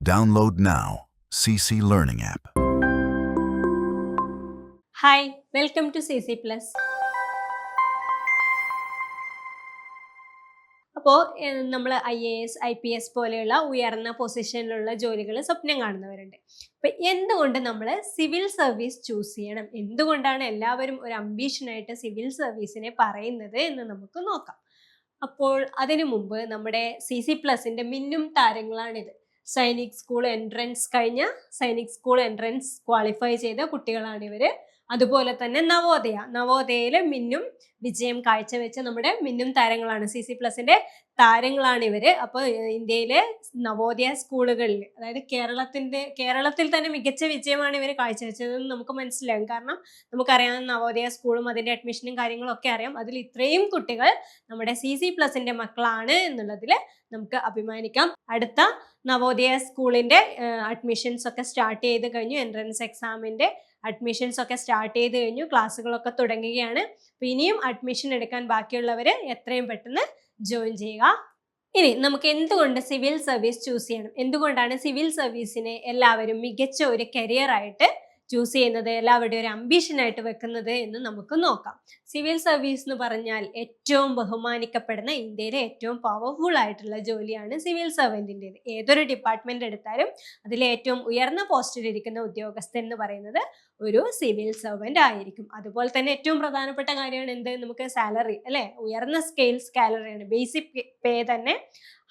Download now. CC Learning app. Hi, welcome to CC Plus. അപ്പോൾ നമ്മൾ IAS, IPS പോലെയുള്ള ഉയർന്ന പൊസിഷനിലുള്ള ജോലികൾ സ്വപ്നം കാണുന്നവരുണ്ട്. അപ്പം എന്തുകൊണ്ട് നമ്മൾ സിവിൽ സർവീസ് ചൂസ് ചെയ്യണം? എന്തുകൊണ്ടാണ് എല്ലാവരും ഒരു അംബീഷനായിട്ട് സിവിൽ സർവീസിനെ പറയുന്നത് എന്ന് നമുക്ക് നോക്കാം. അപ്പോൾ അതിനു മുമ്പ് നമ്മുടെ CC Plusന്റെ മിന്നും താരങ്ങളാണിത്. സൈനിക് സ്കൂൾ എൻട്രൻസ് കഴിഞ്ഞ സൈനിക് സ്കൂൾ എൻട്രൻസ് ക്വാളിഫൈ ചെയ്ത കുട്ടികളാണിവർ. അതുപോലെ തന്നെ നവോദയയിൽ മിന്നും വിജയം കാഴ്ചവെച്ച നമ്മുടെ മിന്നും താരങ്ങളാണ്. CC Plusന്റെ താരങ്ങളാണ് ഇവര്. അപ്പോൾ ഇന്ത്യയിലെ നവോദയ സ്കൂളുകളിൽ, അതായത് കേരളത്തിൽ തന്നെ മികച്ച വിജയമാണ് ഇവർ കാഴ്ചവെച്ചതെന്ന് നമുക്ക് മനസ്സിലാകും. കാരണം നമുക്കറിയാം, നവോദയ സ്കൂളും അതിന്റെ അഡ്മിഷനും കാര്യങ്ങളും ഒക്കെ അറിയാം. അതിൽ ഇത്രയും കുട്ടികൾ നമ്മുടെ CC Plusന്റെ മക്കളാണ് എന്നുള്ളതിൽ നമുക്ക് അഭിമാനിക്കാം. അടുത്ത നവോദയ സ്കൂളിന്റെ അഡ്മിഷൻസ് ഒക്കെ സ്റ്റാർട്ട് ചെയ്ത് കഴിഞ്ഞു. എൻട്രൻസ് എക്സാമിന്റെ അഡ്മിഷൻസ് ഒക്കെ സ്റ്റാർട്ട് ചെയ്ത് കഴിഞ്ഞു. ക്ലാസ്സുകളൊക്കെ തുടങ്ങുകയാണ്. അപ്പോൾ ഇനിയും അഡ്മിഷൻ എടുക്കാൻ ബാക്കിയുള്ളവർ എത്രയും പെട്ടെന്ന് ജോയിൻ ചെയ്യുക. ഇനി നമുക്ക് എന്തുകൊണ്ട് സിവിൽ സർവീസ് ചൂസ് ചെയ്യണം, എന്തുകൊണ്ടാണ് സിവിൽ സർവീസിനെ എല്ലാവരും മികച്ച ഒരു കരിയർ ആയിട്ട് ചൂസ് ചെയ്യുന്നത്, എല്ലാവരുടെയും ഒരു അംബീഷനായിട്ട് വെക്കുന്നത് എന്ന് നമുക്ക് നോക്കാം. സിവിൽ സർവീസ് എന്ന് പറഞ്ഞാൽ ഏറ്റവും ബഹുമാനിക്കപ്പെടുന്ന, ഇന്ത്യയിലെ ഏറ്റവും പവർഫുൾ ആയിട്ടുള്ള ജോലിയാണ് സിവിൽ സർവൻറ്റിൻ്റെത്. ഏതൊരു ഡിപ്പാർട്ട്മെന്റ് എടുത്താലും അതിലെ ഏറ്റവും ഉയർന്ന പോസ്റ്റിലിരിക്കുന്ന ഉദ്യോഗസ്ഥൻ എന്ന് പറയുന്നത് ഒരു സിവിൽ സർവൻറ്റ് ആയിരിക്കും. അതുപോലെ തന്നെ ഏറ്റവും പ്രധാനപ്പെട്ട കാര്യമാണ് എന്ത്, നമുക്ക് സാലറി അല്ലെ, ഉയർന്ന സ്കെയിൽ സാലറിയാണ്. ബേസിക് പേ തന്നെ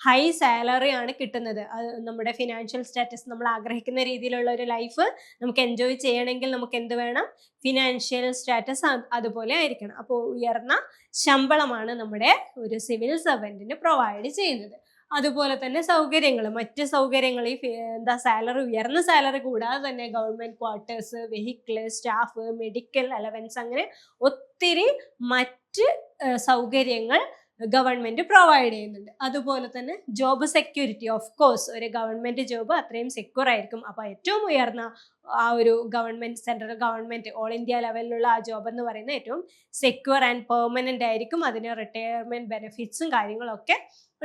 ഹൈ സാലറി ആണ് കിട്ടുന്നത്. അത് നമ്മുടെ ഫിനാൻഷ്യൽ സ്റ്റാറ്റസ്, നമ്മൾ ആഗ്രഹിക്കുന്ന രീതിയിലുള്ള ഒരു ലൈഫ് നമുക്ക് എൻജോയ് ചെയ്യണമെങ്കിൽ നമുക്ക് എന്ത് വേണം, ഫിനാൻഷ്യൽ സ്റ്റാറ്റസ് അതുപോലെ ആയിരിക്കണം. അപ്പോൾ ഉയർന്ന ശമ്പളമാണ് നമ്മുടെ ഒരു സിവിൽ സർവൻറ്റിന് പ്രൊവൈഡ് ചെയ്യുന്നത്. അതുപോലെ തന്നെ സൗകര്യങ്ങൾ, മറ്റ് സൗകര്യങ്ങൾ, ഈ ഉയർന്ന സാലറി കൂടാതെ തന്നെ government quarters, vehicle, staff, medical allowance, അങ്ങനെ ഒത്തിരി മറ്റ് സൗകര്യങ്ങൾ ഗവൺമെന്റ് പ്രൊവൈഡ് ചെയ്യുന്നുണ്ട്. അതുപോലെ തന്നെ ജോബ് സെക്യൂരിറ്റി, ഓഫ് കോഴ്സ് ഒരു ഗവൺമെന്റ് ജോബ് അത്രയും സെക്യൂർ ആയിരിക്കും. അപ്പോൾ ഏറ്റവും ഉയർന്ന ആ ഒരു government, central government, all India ലെവലിലുള്ള ആ ജോബ് എന്ന് പറയുന്നത് ഏറ്റവും സെക്യൂർ ആൻഡ് പെർമനന്റ് ആയിരിക്കും. അതിന് റിട്ടയർമെന്റ് ബെനിഫിറ്റ്സും കാര്യങ്ങളൊക്കെ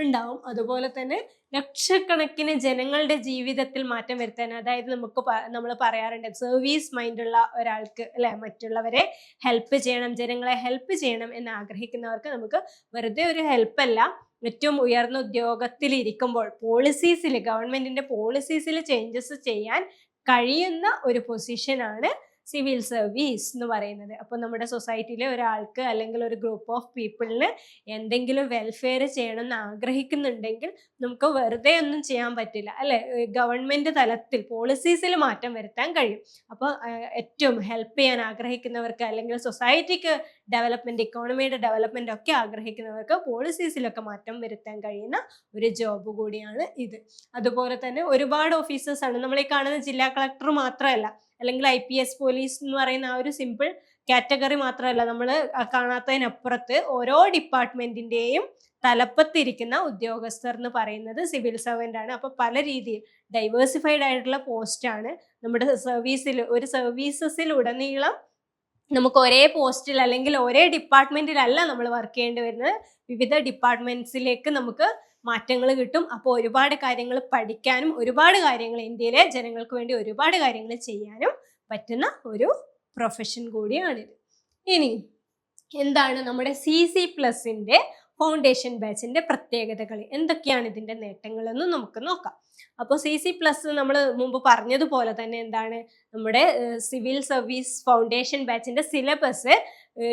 ഉണ്ടാവും. അതുപോലെ തന്നെ ലക്ഷക്കണക്കിന് ജനങ്ങളുടെ ജീവിതത്തിൽ മാറ്റം വരുത്താൻ, അതായത് നമ്മൾ പറയാറുണ്ട്, സർവീസ് മൈൻഡുള്ള ഒരാൾക്ക് അല്ലെ, മറ്റുള്ളവരെ ഹെൽപ്പ് ചെയ്യണം, ജനങ്ങളെ ഹെൽപ്പ് ചെയ്യണം എന്ന് ആഗ്രഹിക്കുന്നവർക്ക് നമുക്ക് വെറുതെ ഒരു ഹെൽപ്പ് അല്ല, ഏറ്റവും ഉയർന്ന ഉദ്യോഗത്തിൽ ഇരിക്കുമ്പോൾ പോളിസീസിൽ, ഗവൺമെന്റിന്റെ പോളിസീസിൽ ചേഞ്ചസ് ചെയ്യാൻ കഴിയുന്ന ഒരു പൊസിഷനാണ് സിവിൽ സർവീസ് എന്ന് പറയുന്നത്. അപ്പോൾ നമ്മുടെ സൊസൈറ്റിയിലെ ഒരാൾക്ക് അല്ലെങ്കിൽ ഒരു ഗ്രൂപ്പ് ഓഫ് പീപ്പിളിന് എന്തെങ്കിലും വെൽഫെയർ ചെയ്യണം എന്ന് ആഗ്രഹിക്കുന്നുണ്ടെങ്കിൽ നമുക്ക് വെറുതെ ഒന്നും ചെയ്യാൻ പറ്റില്ല അല്ലെ, ഗവൺമെന്റ് തലത്തിൽ പോളിസീസിൽ മാറ്റം വരുത്താൻ കഴിയും. അപ്പോൾ ഏറ്റവും ഹെൽപ്പ് ചെയ്യാൻ ആഗ്രഹിക്കുന്നവർക്ക്, അല്ലെങ്കിൽ സൊസൈറ്റിക്ക് ഡെവലപ്മെന്റ്, ഇക്കോണമിയുടെ ഡെവലപ്മെന്റ് ഒക്കെ ആഗ്രഹിക്കുന്നവർക്ക് പോളിസീസിലൊക്കെ മാറ്റം വരുത്താൻ കഴിയുന്ന ഒരു ജോബ് കൂടിയാണ് ഇത്. അതുപോലെ തന്നെ ഒരുപാട് ഓഫീസേഴ്സ് ആണ് നമ്മൾ ഈ കാണുന്ന. ജില്ലാ കളക്ടർ മാത്രമല്ല, അല്ലെങ്കിൽ IPS പോലീസ് എന്ന് പറയുന്ന ആ ഒരു സിമ്പിൾ കാറ്റഗറി മാത്രമല്ല, നമ്മൾ കാണാത്തതിനപ്പുറത്ത് ഓരോ ഡിപ്പാർട്ട്മെന്റിന്റെയും തലപ്പത്തിരിക്കുന്ന ഉദ്യോഗസ്ഥർ എന്ന് പറയുന്നത് സിവിൽ സർവൻ്റ് ആണ്. അപ്പോൾ പല രീതിയിൽ ഡൈവേഴ്സിഫൈഡ് ആയിട്ടുള്ള പോസ്റ്റാണ് നമ്മുടെ സർവീസസിൽ ഉടനീളം. നമുക്ക് ഒരേ പോസ്റ്റിൽ അല്ലെങ്കിൽ ഒരേ ഡിപ്പാർട്ട്മെന്റിലല്ല നമ്മൾ വർക്ക് ചെയ്യേണ്ടി വരുന്നത്, വിവിധ ഡിപ്പാർട്ട്മെന്റ്സിലേക്ക് നമുക്ക് മാറ്റങ്ങൾ കിട്ടും. അപ്പോൾ ഒരുപാട് കാര്യങ്ങൾ പഠിക്കാനും, ഒരുപാട് കാര്യങ്ങൾ ഇന്ത്യയിലെ ജനങ്ങൾക്ക് വേണ്ടി ഒരുപാട് കാര്യങ്ങൾ ചെയ്യാനും പറ്റുന്ന ഒരു പ്രൊഫഷൻ കൂടിയാണിത്. ഇനി എന്താണ് നമ്മുടെ CC Plusന്റെ ഫൗണ്ടേഷൻ ബാച്ചിന്റെ പ്രത്യേകതകൾ, എന്തൊക്കെയാണ് ഇതിന്റെ നേട്ടങ്ങളെന്ന് നമുക്ക് നോക്കാം. അപ്പോൾ CC Plus നമ്മൾ മുമ്പ് പറഞ്ഞതുപോലെ തന്നെ എന്താണ്, നമ്മുടെ സിവിൽ സർവീസ് ഫൗണ്ടേഷൻ ബാച്ചിന്റെ സിലബസ്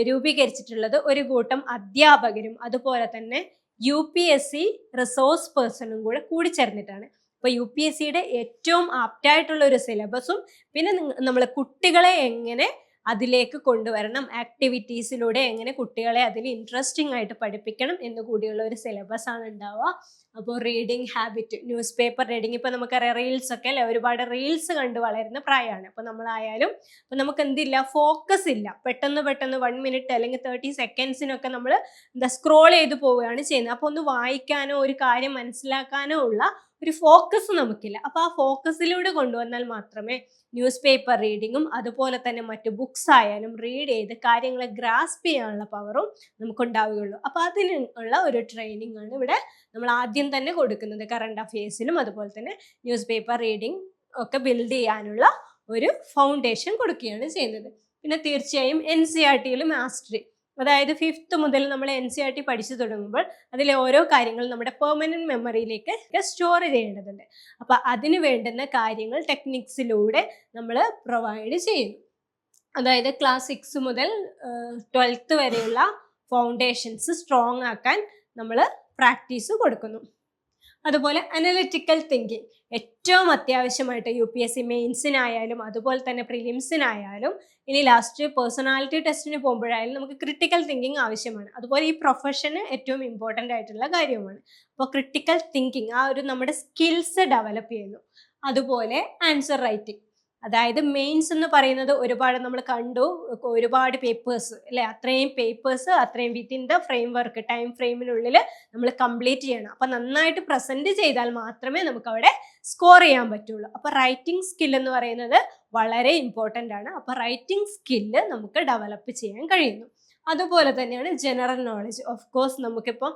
രൂപീകരിച്ചിട്ടുള്ളത് ഒരു കൂട്ടം അധ്യാപകരും അതുപോലെ തന്നെ UPSC റിസോഴ്സ് പേഴ്സണും കൂടി ചേർന്നിട്ടാണ്. അപ്പോൾ UPSCയുടെ ഏറ്റവും ആപ്റ്റായിട്ടുള്ള ഒരു സിലബസും പിന്നെ നമ്മൾ കുട്ടികളെ എങ്ങനെ അതിലേക്ക് കൊണ്ടുവരണം, ആക്ടിവിറ്റീസിലൂടെ എങ്ങനെ കുട്ടികളെ അതിൽ ഇൻട്രസ്റ്റിംഗ് ആയിട്ട് പഠിപ്പിക്കണം എന്ന് കൂടിയുള്ള ഒരു സിലബസ് ആണ് ഉണ്ടാവുക. അപ്പോൾ reading habit, news paper reading, ഇപ്പോൾ നമുക്കറിയാം റീൽസ് ഒക്കെ അല്ലെ, ഒരുപാട് റീൽസ് കണ്ട് വളരുന്ന പ്രായമാണ്. അപ്പോൾ നമ്മളായാലും അപ്പോൾ നമുക്ക് എന്തില്ല, ഫോക്കസ് ഇല്ല, പെട്ടെന്ന് 1 മിനിറ്റ് അല്ലെങ്കിൽ 30 സെക്കൻഡ്സിനൊക്കെ നമ്മൾ സ്ക്രോൾ ചെയ്ത് പോവുകയാണ് ചെയ്യുന്നത്. അപ്പോൾ ഒന്ന് വായിക്കാനോ ഒരു കാര്യം മനസ്സിലാക്കാനോ ഉള്ള ഒരു ഫോക്കസ് നമുക്കില്ല. അപ്പോൾ ആ ഫോക്കസിലൂടെ കൊണ്ടുവന്നാൽ മാത്രമേ ന്യൂസ് പേപ്പർ റീഡിങ്ങും അതുപോലെ തന്നെ മറ്റു ബുക്സ് ആയാലും റീഡ് ചെയ്ത് കാര്യങ്ങളെ ഗ്രാസ്പ് ചെയ്യാനുള്ള പവറും നമുക്കുണ്ടാവുകയുള്ളൂ. അപ്പോൾ അതിനുള്ള ഒരു ട്രെയിനിങ് ആണ് ഇവിടെ നമ്മൾ ആദ്യം തന്നെ കൊടുക്കുന്നത്. കറണ്ട് അഫയേഴ്സിലും അതുപോലെ തന്നെ ന്യൂസ് പേപ്പർ റീഡിങ് ഒക്കെ ബിൽഡ് ചെയ്യാനുള്ള ഒരു ഫൗണ്ടേഷൻ കൊടുക്കുകയാണ് ചെയ്യുന്നത്. പിന്നെ തീർച്ചയായും NCERT മാസ്റ്ററി, അതായത് 5th മുതൽ നമ്മൾ NCERT പഠിച്ചു തുടങ്ങുമ്പോൾ അതിലെ ഓരോ കാര്യങ്ങൾ നമ്മുടെ പെർമനന്റ് മെമ്മറിയിലേക്ക് സ്റ്റോർ ചെയ്യേണ്ടതുണ്ട്. അപ്പോൾ അതിന് വേണ്ടുന്ന കാര്യങ്ങൾ ടെക്നിക്സിലൂടെ നമ്മൾ പ്രൊവൈഡ് ചെയ്യുന്നു. അതായത് ക്ലാസ് 6 മുതൽ 12th വരെയുള്ള ഫൗണ്ടേഷൻസ് സ്ട്രോങ് ആക്കാൻ നമ്മൾ പ്രാക്ടീസ് കൊടുക്കുന്നു. അതുപോലെ അനലിറ്റിക്കൽ തിങ്കിങ് ഏറ്റവും അത്യാവശ്യമായിട്ട് UPSC മെയിൻസിനായാലും അതുപോലെ തന്നെ പ്രിലിംസിനായാലും ഇനി ലാസ്റ്റ് പേഴ്സണാലിറ്റി ടെസ്റ്റിന് പോകുമ്പോഴായാലും നമുക്ക് ക്രിട്ടിക്കൽ തിങ്കിങ് ആവശ്യമാണ്. അതുപോലെ ഈ പ്രൊഫഷന് ഏറ്റവും ഇമ്പോർട്ടൻ്റ് ആയിട്ടുള്ള കാര്യമാണ്. അപ്പോൾ ക്രിട്ടിക്കൽ തിങ്കിങ് ആ ഒരു നമ്മുടെ സ്കിൽസ് ഡെവലപ്പ് ചെയ്യുന്നു. അതുപോലെ ആൻസർ റൈറ്റിംഗ്, അതായത് മെയിൻസ് എന്ന് പറയുന്നത് ഒരുപാട് നമ്മൾ കണ്ടു, ഒരുപാട് പേപ്പേഴ്സ് അല്ലെ, അത്രയും പേപ്പേഴ്സ് അത്രയും within the framework time ഫ്രെയിമിനുള്ളിൽ നമ്മൾ കംപ്ലീറ്റ് ചെയ്യണം. അപ്പം നന്നായിട്ട് പ്രസന്റ് ചെയ്താൽ മാത്രമേ നമുക്ക് അവിടെ സ്കോർ ചെയ്യാൻ പറ്റുള്ളൂ. അപ്പം റൈറ്റിംഗ് സ്കിൽ എന്ന് പറയുന്നത് വളരെ ഇമ്പോർട്ടൻ്റ് ആണ്. അപ്പം റൈറ്റിംഗ് സ്കില്ല് നമുക്ക് ഡെവലപ്പ് ചെയ്യാൻ കഴിയുന്നു. അതുപോലെ തന്നെയാണ് ജനറൽ നോളജ്. ഓഫ് കോഴ്സ് നമുക്കിപ്പോൾ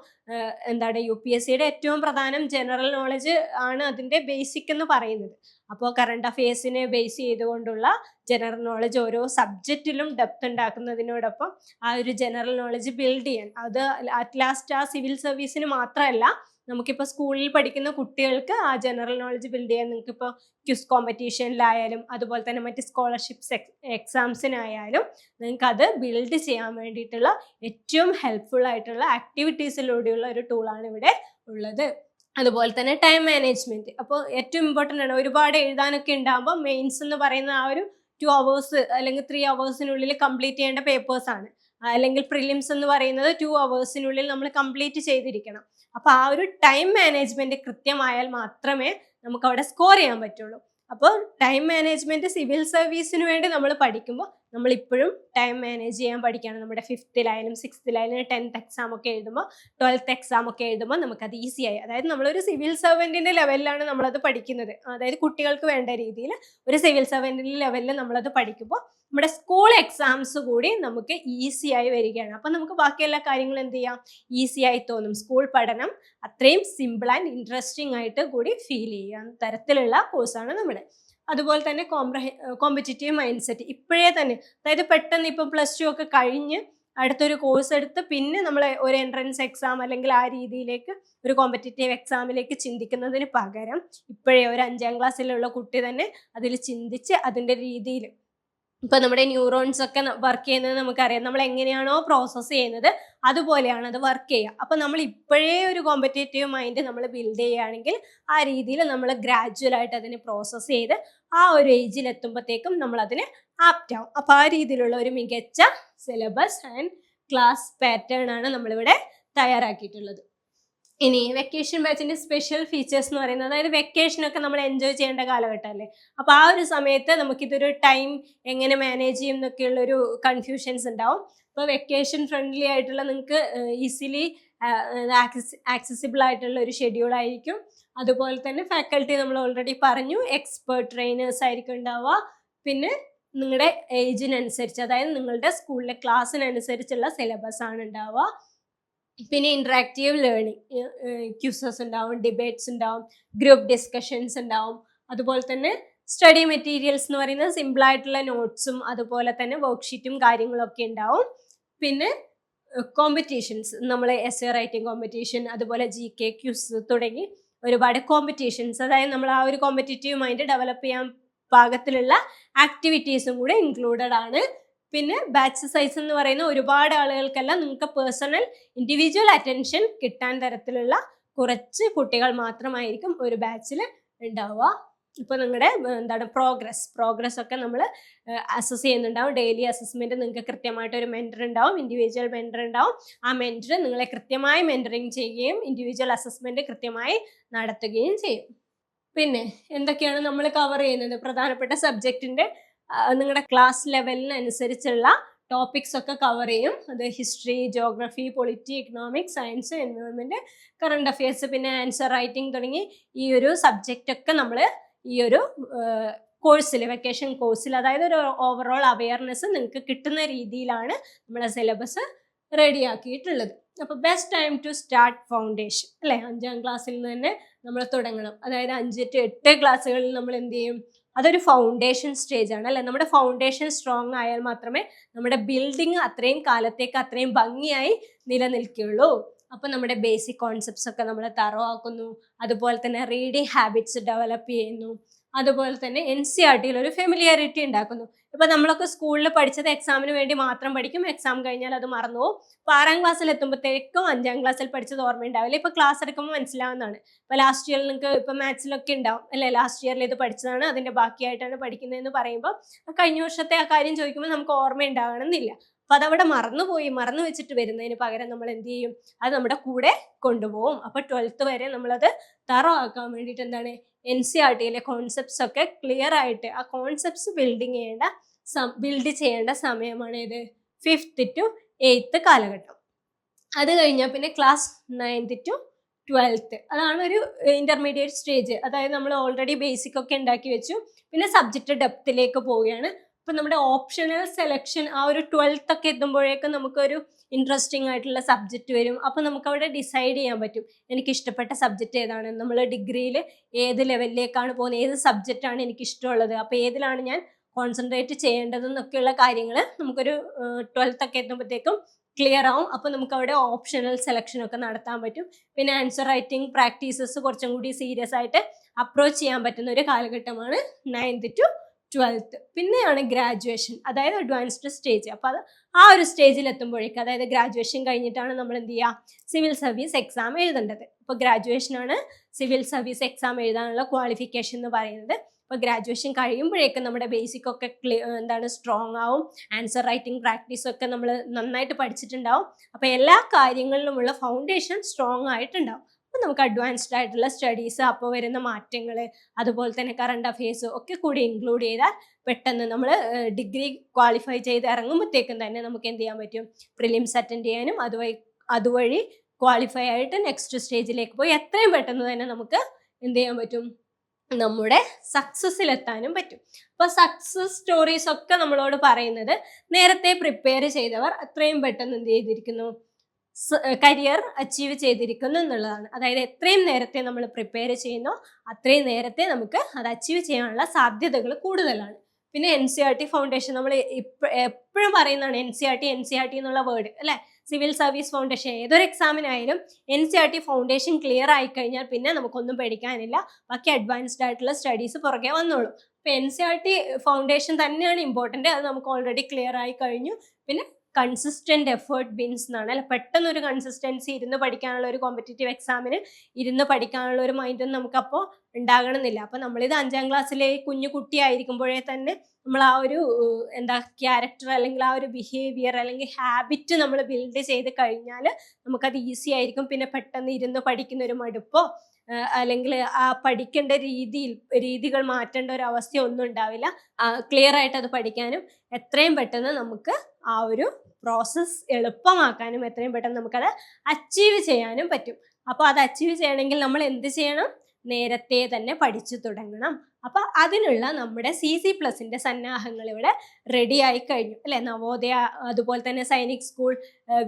UPSCയുടെ ഏറ്റവും പ്രധാനം ജനറൽ നോളജ് ആണ്, അതിൻ്റെ ബേസിക് എന്ന് പറയുന്നത്. അപ്പോൾ കറണ്ട് അഫയേഴ്സിനെ ബേസ് ചെയ്തുകൊണ്ടുള്ള ജനറൽ നോളജ് ഓരോ സബ്ജക്റ്റിലും ഡെപ്ത് ഉണ്ടാക്കുന്നതിനോടൊപ്പം ആ ഒരു ജനറൽ നോളജ് ബിൽഡ് ചെയ്യാൻ, അത് അറ്റ് ലാസ്റ്റ് ആ സിവിൽ സർവീസിന് മാത്രമല്ല, നമുക്കിപ്പോൾ സ്കൂളിൽ പഠിക്കുന്ന കുട്ടികൾക്ക് ആ ജനറൽ നോളജ് ബിൽഡ് ചെയ്യാൻ നിങ്ങൾക്കിപ്പോൾ ക്വിസ് കോമ്പറ്റീഷനിലായാലും അതുപോലെ തന്നെ മറ്റ് സ്കോളർഷിപ്സ് എക്സാംസിനായാലും നിങ്ങൾക്ക് അത് ബിൽഡ് ചെയ്യാൻ വേണ്ടിയിട്ടുള്ള ഏറ്റവും ഹെൽപ്ഫുൾ ആയിട്ടുള്ള ആക്ടിവിറ്റീസിലൂടെയുള്ള ഒരു ടൂളാണ് ഇവിടെ ഉള്ളത്. അതുപോലെ തന്നെ ടൈം മാനേജ്മെന്റ്, അപ്പോൾ ഏറ്റവും ഇമ്പോർട്ടൻ്റ് ആണ്. ഒരുപാട് എഴുതാനൊക്കെ ഉണ്ടാകുമ്പോൾ മെയിൻസ് എന്ന് പറയുന്ന ആ ഒരു 2 hours അല്ലെങ്കിൽ 3 hours കംപ്ലീറ്റ് ചെയ്യേണ്ട പേപ്പേഴ്സാണ്. അല്ലെങ്കിൽ പ്രിലിംസ് എന്ന് പറയുന്നത് 2 hours നമ്മൾ കംപ്ലീറ്റ് ചെയ്തിരിക്കണം. അപ്പോൾ ആ ഒരു ടൈം മാനേജ്മെന്റ് കൃത്യമായാൽ മാത്രമേ നമുക്ക് അവിടെ സ്കോർ ചെയ്യാൻ പറ്റുള്ളൂ. അപ്പോൾ ടൈം മാനേജ്മെന്റ് സിവിൽ സർവീസിന് വേണ്ടി നമ്മൾ പഠിക്കുമ്പോൾ നമ്മൾ ഇപ്പോഴും ടൈം മാനേജ് ചെയ്യാൻ പഠിക്കുകയാണ്. നമ്മുടെ 5th 6th 10th എക്സാം ഒക്കെ എഴുതുമ്പോൾ 12th എക്സാം ഒക്കെ എഴുതുമ്പോൾ നമുക്കത് ഈസിയായി, അതായത് നമ്മളൊരു സിവിൽ സർവൻറ്റിൻ്റെ ലെവലിലാണ് നമ്മളത് പഠിക്കുന്നത്. അതായത് കുട്ടികൾക്ക് വേണ്ട രീതിയിൽ ഒരു സിവിൽ സർവൻറ്റിൻ്റെ ലെവലിൽ നമ്മളത് പഠിക്കുമ്പോൾ നമ്മുടെ സ്കൂൾ എക്സാംസ് കൂടി നമുക്ക് ഈസിയായി വരികയാണ്. അപ്പം നമുക്ക് ബാക്കി എല്ലാ കാര്യങ്ങളും എന്ത് ചെയ്യാം, ഈസിയായി തോന്നും. സ്കൂൾ പഠനം അത്രയും സിമ്പിൾ ആൻഡ് ഇൻട്രസ്റ്റിംഗ് ആയിട്ട് കൂടി ഫീൽ ചെയ്യാൻ തരത്തിലുള്ള കോഴ്സാണ് നമ്മുടെ. അതുപോലെ തന്നെ കോമ്പറ്റിറ്റീവ് മൈൻഡ് സെറ്റ് ഇപ്പോഴേ തന്നെ, അതായത് പെട്ടെന്ന് ഇപ്പം +2 ഒക്കെ കഴിഞ്ഞ് അടുത്തൊരു കോഴ്സ് എടുത്ത് പിന്നെ നമ്മൾ ഒരു എൻട്രൻസ് എക്സാം അല്ലെങ്കിൽ ആ രീതിയിലേക്ക് ഒരു കോമ്പറ്റിറ്റീവ് എക്സാമിലേക്ക് ചിന്തിക്കുന്നതിന് പകരം ഇപ്പോഴേ ഒരു 5ാം ക്ലാസ്സിലുള്ള കുട്ടി തന്നെ അതിൽ ചിന്തിച്ച് അതിൻ്റെ രീതിയിൽ, ഇപ്പം നമ്മുടെ ന്യൂറോൺസ് ഒക്കെ വർക്ക് ചെയ്യുന്നത് നമുക്കറിയാം. നമ്മൾ എങ്ങനെയാണോ പ്രോസസ്സ് ചെയ്യുന്നത് അതുപോലെയാണ് അത് വർക്ക് ചെയ്യുക. അപ്പം നമ്മൾ ഇപ്പോഴേ ഒരു കോമ്പറ്റേറ്റീവ് മൈൻഡ് നമ്മൾ ബിൽഡ് ചെയ്യുകയാണെങ്കിൽ ആ രീതിയിൽ നമ്മൾ ഗ്രാജുവലായിട്ട് അതിനെ പ്രോസസ്സ് ചെയ്ത് ആ ഒരു ഏജിൽ എത്തുമ്പോഴത്തേക്കും നമ്മൾ അതിന് ആപ്റ്റ് ആവും. അപ്പോൾ ആ രീതിയിലുള്ള ഒരു മികച്ച സിലബസ് ആൻഡ് ക്ലാസ് പാറ്റേൺ ആണ് നമ്മളിവിടെ തയ്യാറാക്കിയിട്ടുള്ളത്. ഇനി വെക്കേഷൻ ബാച്ചിൻ്റെ സ്പെഷ്യൽ ഫീച്ചേഴ്സ് എന്ന് പറയുന്നത്, അതായത് വെക്കേഷനൊക്കെ നമ്മൾ എൻജോയ് ചെയ്യേണ്ട കാലഘട്ടമല്ലേ. അപ്പോൾ ആ ഒരു സമയത്ത് നമുക്കിതൊരു ടൈം എങ്ങനെ മാനേജ് ചെയ്യും എന്നൊക്കെയുള്ളൊരു കൺഫ്യൂഷൻസ് ഉണ്ടാവും. അപ്പോൾ വെക്കേഷൻ ഫ്രണ്ട്ലി ആയിട്ടുള്ള നിങ്ങൾക്ക് ഈസിലി ആക്സസിബിൾ ആയിട്ടുള്ള ഒരു ഷെഡ്യൂൾ ആയിരിക്കും. അതുപോലെ തന്നെ ഫാക്കൽറ്റി നമ്മൾ ഓൾറെഡി പറഞ്ഞു, എക്സ്പേർട്ട് ട്രെയിനേഴ്സ് ആയിരിക്കും ഉണ്ടാവുക. പിന്നെ നിങ്ങളുടെ ഏജിനനുസരിച്ച്, അതായത് നിങ്ങളുടെ സ്കൂളിലെ ക്ലാസ്സിനനുസരിച്ചുള്ള സിലബസ് ആണ് ഉണ്ടാവുക. പിന്നെ ഇൻട്രാക്റ്റീവ് ലേണിംഗ്, ക്യൂസസ് ഉണ്ടാവും, ഡിബേറ്റ്സ് ഉണ്ടാവും, ഗ്രൂപ്പ് ഡിസ്കഷൻസ് ഉണ്ടാവും. അതുപോലെ തന്നെ സ്റ്റഡി മെറ്റീരിയൽസ് എന്ന് പറയുന്നത് സിമ്പിളായിട്ടുള്ള നോട്ട്സും അതുപോലെ തന്നെ വർക്ക്ഷീറ്റും കാര്യങ്ങളൊക്കെ ഉണ്ടാവും. പിന്നെ കോമ്പറ്റീഷൻസ്, നമ്മൾ എസ്സേ റൈറ്റിംഗ് കോമ്പറ്റീഷൻ, അതുപോലെ GK ക്യൂസ് തുടങ്ങി ഒരുപാട് കോമ്പറ്റീഷൻസ്, അതായത് നമ്മൾ ആ ഒരു കോമ്പറ്റീറ്റീവ് മൈൻഡ് ഡെവലപ്പ് ചെയ്യാൻ പാകത്തിലുള്ള ആക്ടിവിറ്റീസും കൂടെ ഇൻക്ലൂഡഡ് ആണ്. പിന്നെ ബാച്ച് സൈസ് എന്ന് പറയുന്ന ഒരുപാട് ആളുകൾക്കല്ല, നിങ്ങൾക്ക് പേഴ്സണൽ ഇൻഡിവിജ്വൽ അറ്റൻഷൻ കിട്ടാൻ തരത്തിലുള്ള കുറച്ച് കുട്ടികൾ മാത്രമായിരിക്കും ഒരു ബാച്ചിൽ ഉണ്ടാവുക. ഇപ്പോൾ നിങ്ങളുടെ പ്രോഗ്രസ് ഒക്കെ നമ്മൾ അസസ് ചെയ്യുന്നുണ്ടാവും. ഡെയിലി അസസ്മെൻറ്റ് നിങ്ങൾക്ക് കൃത്യമായിട്ട് ഒരു മെൻറ്റർ ഉണ്ടാവും, ഇൻഡിവിജ്വൽ മെൻറ്റർ ഉണ്ടാവും. ആ മെൻറ്റർ നിങ്ങളെ കൃത്യമായി മെൻറ്ററിങ് ചെയ്യുകയും ഇൻഡിവിജ്വൽ അസസ്മെൻറ്റ് കൃത്യമായി നടത്തുകയും ചെയ്യും. പിന്നെ എന്തൊക്കെയാണ് നമ്മൾ കവർ ചെയ്യുന്നത്, പ്രധാനപ്പെട്ട സബ്ജക്റ്റിൻ്റെ നിങ്ങളുടെ ക്ലാസ് ലെവലിനനുസരിച്ചുള്ള ടോപ്പിക്സ് ഒക്കെ കവർ ചെയ്യും. അത് history, geography, polity, economics, science, environment, current affairs, പിന്നെ ആൻസർ റൈറ്റിംഗ് തുടങ്ങി ഈ ഒരു സബ്ജക്റ്റ് ഒക്കെ നമ്മൾ ഈ ഒരു കോഴ്സിൽ, വെക്കേഷൻ കോഴ്സിൽ, അതായത് ഒരു ഓവറോൾ അവയർനെസ് നിങ്ങൾക്ക് കിട്ടുന്ന രീതിയിലാണ് നമ്മളെ സിലബസ് റെഡിയാക്കിയിട്ടുള്ളത്. അപ്പോൾ best time to start foundation അല്ലേ, 5ാം ക്ലാസ്സിൽ നിന്ന് തന്നെ നമ്മൾ തുടങ്ങണം. അതായത് 5 to 8 ക്ലാസ്സുകളിൽ നമ്മൾ എന്ത് ചെയ്യും, അതൊരു ഫൗണ്ടേഷൻ സ്റ്റേജ് ആണ് അല്ലേ. നമ്മുടെ ഫൗണ്ടേഷൻ സ്ട്രോങ് ആയാൽ മാത്രമേ നമ്മുടെ ബിൽഡിംഗ് അത്രയും കാലത്തേക്ക് അത്രയും ഭംഗിയായി നിലനിൽക്കുകയുള്ളൂ. അപ്പൊ നമ്മുടെ ബേസിക് കോൺസെപ്റ്റ്സ് ഒക്കെ നമ്മൾ തറോ ആക്കുന്നു. അതുപോലെ തന്നെ റീഡിങ് ഹാബിറ്റ്സ് ഡെവലപ്പ് ചെയ്യുന്നു. അതുപോലെ തന്നെ NCERT-യിൽ ഒരു ഫെമിലിയാരിറ്റി ഉണ്ടാക്കുന്നു. ഇപ്പൊ നമ്മളൊക്കെ സ്കൂളിൽ പഠിച്ചത് എക്സാമിന് വേണ്ടി മാത്രം പഠിക്കും, എക്സാം കഴിഞ്ഞാൽ അത് മറന്നു പോകും. ഇപ്പൊ 6ാം ക്ലാസ്സിൽ എത്തുമ്പോഴത്തേക്കും 5ാം ക്ലാസ്സിൽ പഠിച്ചത് ഓർമ്മയുണ്ടാവില്ല. ഇപ്പൊ ക്ലാസ് എടുക്കുമ്പോൾ മനസ്സിലാവുന്നതാണ്. ഇപ്പൊ ലാസ്റ്റ് ഇയറിൽ നിങ്ങൾക്ക് ഇപ്പൊ മാത്സിലൊക്കെ ഉണ്ടാവും അല്ലെ, ലാസ്റ്റ് ഇയറിൽ ഇത് പഠിച്ചതാണ് അതിന്റെ ബാക്കിയായിട്ടാണ് പഠിക്കുന്നതെന്ന് പറയുമ്പോൾ കഴിഞ്ഞ വർഷത്തെ ആ കാര്യം ചോദിക്കുമ്പോൾ നമുക്ക് ഓർമ്മ ഉണ്ടാകണമെന്നില്ല. അപ്പൊ അതവിടെ മറന്നു വെച്ചിട്ട് വരുന്നതിന് പകരം നമ്മൾ എന്ത് ചെയ്യും, അത് നമ്മുടെ കൂടെ കൊണ്ടുപോകും. അപ്പൊ 12th വരെ നമ്മളത് തറോ ആക്കാൻ വേണ്ടിയിട്ട് എന്താണ്, NCERT-യിലെ കോൺസെപ്റ്റ്സ് ഒക്കെ ക്ലിയർ ആയിട്ട് ആ കോൺസെപ്റ്റ്സ് ബിൽഡ് ചെയ്യേണ്ട സമയമാണ് ഇത് 5th to 8th കാലഘട്ടം. അത് കഴിഞ്ഞാൽ പിന്നെ ക്ലാസ് 9th to 12th, അതാണ് ഒരു ഇന്റർമീഡിയറ്റ് സ്റ്റേജ്. അതായത് നമ്മൾ ഓൾറെഡി ബേസിക് ഒക്കെ ഉണ്ടാക്കി വെച്ചു, പിന്നെ സബ്ജക്റ്റ് ഡെപ്തിലേക്ക് പോവുകയാണ്. ഇപ്പൊ നമ്മുടെ ഓപ്ഷണൽ സെലക്ഷൻ ആ ഒരു 12th ഒക്കെ എത്തുമ്പോഴേക്കും നമുക്കൊരു ഇൻട്രസ്റ്റിംഗ് ആയിട്ടുള്ള സബ്ജക്റ്റ് വരും. അപ്പൊ നമുക്ക് അവിടെ ഡിസൈഡ് ചെയ്യാൻ പറ്റും എനിക്ക് ഇഷ്ടപ്പെട്ട സബ്ജക്റ്റ് ഏതാണ്, നമ്മൾ ഡിഗ്രിയിൽ ഏത് ലെവലിലേക്കാണ് പോകുന്നത്, ഏത് സബ്ജക്റ്റാണ് എനിക്ക് ഇഷ്ടമുള്ളത്, അപ്പൊ ഏതിലാണ് ഞാൻ കോൺസെൻട്രേറ്റ് ചെയ്യേണ്ടതെന്നൊക്കെയുള്ള കാര്യങ്ങൾ നമുക്കൊരു 12th ഒക്കെ എത്തുമ്പോഴത്തേക്കും ക്ലിയർ ആവും. അപ്പൊ നമുക്ക് അവിടെ ഓപ്ഷണൽ സെലക്ഷൻ ഒക്കെ നടത്താൻ പറ്റും. പിന്നെ ആൻസർ റൈറ്റിംഗ് പ്രാക്ടീസസ് കുറച്ചും കൂടി സീരിയസ് ആയിട്ട് അപ്രോച്ച് ചെയ്യാൻ പറ്റുന്ന ഒരു കാലഘട്ടമാണ് 9th to 12th. പിന്നെയാണ് ഗ്രാജുവേഷൻ, അതായത് അഡ്വാൻസ്ഡ് സ്റ്റേജ്. അപ്പൊ അത് ആ ഒരു സ്റ്റേജിൽ എത്തുമ്പോഴേക്കും, അതായത് ഗ്രാജുവേഷൻ കഴിഞ്ഞിട്ടാണ് നമ്മൾ എന്ത് ചെയ്യുക, സിവിൽ സർവീസ് എക്സാം എഴുതേണ്ടത്. ഇപ്പൊ ഗ്രാജുവേഷനാണ് സിവിൽ സർവീസ് എക്സാം എഴുതാനുള്ള ക്വാളിഫിക്കേഷൻ എന്ന് പറയുന്നത്. അപ്പൊ ഗ്രാജുവേഷൻ കഴിയുമ്പോഴേക്കും നമ്മുടെ ബേസിക് ഒക്കെ സ്ട്രോങ് ആവും. ആൻസർ റൈറ്റിംഗ് പ്രാക്ടീസ് ഒക്കെ നമ്മൾ നന്നായിട്ട് പഠിച്ചിട്ടുണ്ടാവും. അപ്പൊ എല്ലാ കാര്യങ്ങളിലുമുള്ള ഫൗണ്ടേഷൻ സ്ട്രോങ് ആയിട്ടുണ്ടാവും. അപ്പം നമുക്ക് അഡ്വാൻസ്ഡ് ആയിട്ടുള്ള സ്റ്റഡീസ്, അപ്പോൾ വരുന്ന മാറ്റങ്ങൾ, അതുപോലെ തന്നെ കറണ്ട് അഫയേഴ്സ് ഒക്കെ കൂടി ഇൻക്ലൂഡ് ചെയ്താൽ പെട്ടെന്ന് നമ്മൾ ഡിഗ്രി ക്വാളിഫൈ ചെയ്ത് ഇറങ്ങുമ്പോഴത്തേക്കും തന്നെ നമുക്ക് എന്ത് ചെയ്യാൻ പറ്റും, പ്രിലിംസ് അറ്റൻഡ് ചെയ്യാനും അതുവഴി ക്വാളിഫൈ ആയിട്ട് നെക്സ്റ്റ് സ്റ്റേജിലേക്ക് പോയി എത്രയും പെട്ടെന്ന് തന്നെ നമുക്ക് എന്ത് ചെയ്യാൻ പറ്റും, നമ്മുടെ സക്സസ്സിലെത്താനും പറ്റും. അപ്പൊ സക്സസ് സ്റ്റോറീസ് ഒക്കെ നമ്മളോട് പറയുന്നത് നേരത്തെ പ്രിപ്പയർ ചെയ്തവർ അത്രയും പെട്ടെന്ന് എന്ത് ചെയ്തിരിക്കുന്നു, കരിയർ അച്ചീവ് ചെയ്തിരിക്കുന്നു എന്നുള്ളതാണ്. അതായത് എത്രയും നേരത്തെ നമ്മൾ പ്രിപ്പയർ ചെയ്യുന്നോ അത്രയും നേരത്തെ നമുക്ക് അത് അച്ചീവ് ചെയ്യാനുള്ള സാധ്യതകൾ കൂടുതലാണ്. പിന്നെ NCERT ഫൗണ്ടേഷൻ നമ്മൾ എപ്പോഴും പറയുന്നതാണ്, NCERT എന്നുള്ള വേർഡ് അല്ലെ. സിവിൽ സർവീസ് ഫൗണ്ടേഷൻ ഏതൊരു എക്സാമിനായാലും NCERT ഫൗണ്ടേഷൻ ക്ലിയർ ആയി കഴിഞ്ഞാൽ പിന്നെ നമുക്കൊന്നും പഠിക്കാനില്ല, ബാക്കി അഡ്വാൻസ്ഡ് ആയിട്ടുള്ള സ്റ്റഡീസ് പുറകെ വന്നോളൂ. അപ്പൊ NCERT ഫൗണ്ടേഷൻ തന്നെയാണ് ഇമ്പോർട്ടൻ്റ്. അത് നമുക്ക് ഓൾറെഡി ക്ലിയർ ആയി കഴിഞ്ഞു. പിന്നെ കൺസിസ്റ്റന്റ് എഫേർട്ട് ബിൻസ് എന്നാണ് അല്ലെ. പെട്ടെന്ന് ഒരു കൺസിസ്റ്റൻസി ഇരുന്ന് പഠിക്കാനുള്ള ഒരു കോമ്പറ്റേറ്റീവ് എക്സാമിന് ഇരുന്ന് പഠിക്കാനുള്ള ഒരു മൈൻഡൊന്നും നമുക്കപ്പോൾ ഉണ്ടാകണമെന്നില്ല. അപ്പൊ നമ്മളിത് 5ാം ക്ലാസ്സിലെ കുഞ്ഞു കുട്ടിയായിരിക്കുമ്പോഴേ തന്നെ നമ്മൾ ആ ഒരു ക്യാരക്ടർ അല്ലെങ്കിൽ ആ ഒരു ബിഹേവിയർ അല്ലെങ്കിൽ ഹാബിറ്റ് നമ്മൾ ബിൽഡ് ചെയ്ത് കഴിഞ്ഞാൽ നമുക്കത് ഈസി ആയിരിക്കും. പിന്നെ പെട്ടെന്ന് ഇരുന്ന് പഠിക്കുന്ന ഒരു മടുപ്പോ അല്ലെങ്കിൽ ആ പഠിക്കേണ്ട രീതികൾ മാറ്റേണ്ട ഒരു അവസ്ഥ ഒന്നും ഉണ്ടാവില്ല. ക്ലിയർ ആയിട്ട് അത് പഠിക്കാനും എത്രയും പെട്ടെന്ന് നമുക്ക് ആ ഒരു പ്രോസസ്സ് എളുപ്പമാക്കാനും എത്രയും പെട്ടെന്ന് നമുക്കത് അച്ചീവ് ചെയ്യാനും പറ്റും. അപ്പോൾ അത് അച്ചീവ് ചെയ്യണമെങ്കിൽ നമ്മൾ എന്ത് ചെയ്യണം, നേരത്തെ തന്നെ പഠിച്ചു തുടങ്ങണം. അപ്പൊ അതിനുള്ള നമ്മുടെ CC+ന്റെ സന്നാഹങ്ങൾ ഇവിടെ റെഡി ആയി കഴിഞ്ഞു അല്ലെ. നവോദയ അതുപോലെ തന്നെ സൈനിക് സ്കൂൾ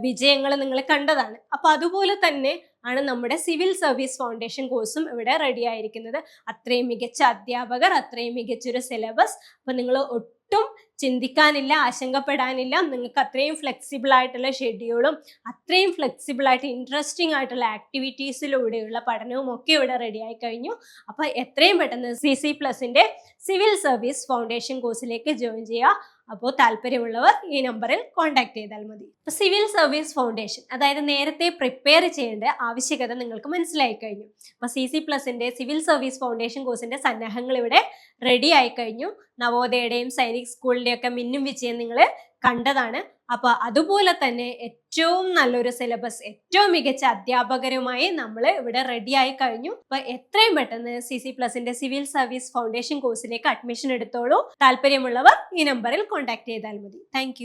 വിജയങ്ങൾ നിങ്ങൾ കണ്ടതാണ്. അപ്പൊ അതുപോലെ തന്നെ ആണ് നമ്മുടെ സിവിൽ സർവീസ് ഫൗണ്ടേഷൻ കോഴ്സും ഇവിടെ റെഡി ആയിരിക്കുന്നത്. അത്രയും മികച്ച അധ്യാപകർ, അത്രയും മികച്ചൊരു സിലബസ്. അപ്പൊ നിങ്ങൾ ഒട്ടും ചിന്തിക്കാനില്ല, ആശങ്കപ്പെടാനില്ല. നിങ്ങൾക്ക് അത്രയും ഫ്ലെക്സിബിൾ ആയിട്ടുള്ള ഷെഡ്യൂളും അത്രയും ഫ്ലെക്സിബിൾ ആയിട്ട് ഇൻട്രസ്റ്റിംഗ് ആയിട്ടുള്ള ആക്ടിവിറ്റീസിലൂടെയുള്ള പഠനവും ഒക്കെ ഇവിടെ റെഡി ആയി കഴിഞ്ഞു. അപ്പൊ എത്രയും പെട്ടെന്ന് CC+ന്റെ സിവിൽ സർവീസ് ഫൗണ്ടേഷൻ കോഴ്സിലേക്ക് ജോയിൻ ചെയ്യുക. അപ്പോൾ താല്പര്യമുള്ളവർ ഈ നമ്പറിൽ കോൺടാക്ട് ചെയ്താൽ മതി. അപ്പോൾ സിവിൽ സർവീസ് ഫൗണ്ടേഷൻ അതായത് നേരത്തെ പ്രിപ്പയർ ചെയ്യേണ്ട ആവശ്യകത നിങ്ങൾക്ക് മനസ്സിലായി കഴിഞ്ഞു. അപ്പോൾ CC+ന്റെ സിവിൽ സർവീസ് ഫൗണ്ടേഷൻ കോഴ്സിന്റെ സന്നാഹങ്ങൾ ഇവിടെ റെഡി ആയി കഴിഞ്ഞു. നവോദയയുടെയും സൈനിക് സ്കൂളിന്റെയും ഒക്കെ മിന്നും വിജയം നിങ്ങൾ കണ്ടതാണ്. അപ്പൊ അതുപോലെ തന്നെ ഏറ്റവും നല്ലൊരു സിലബസ്, ഏറ്റവും മികച്ച അധ്യാപകരുമായി നമ്മൾ ഇവിടെ റെഡി ആയി കഴിഞ്ഞു. അപ്പൊ എത്രയും പെട്ടെന്ന് CC+ന്റെ സിവിൽ സർവീസ് ഫൗണ്ടേഷൻ കോഴ്സിലേക്ക് അഡ്മിഷൻ എടുത്തോളൂ. താല്പര്യമുള്ളവർ ഈ നമ്പറിൽ കോൺടാക്ട് ചെയ്താൽ മതി. താങ്ക്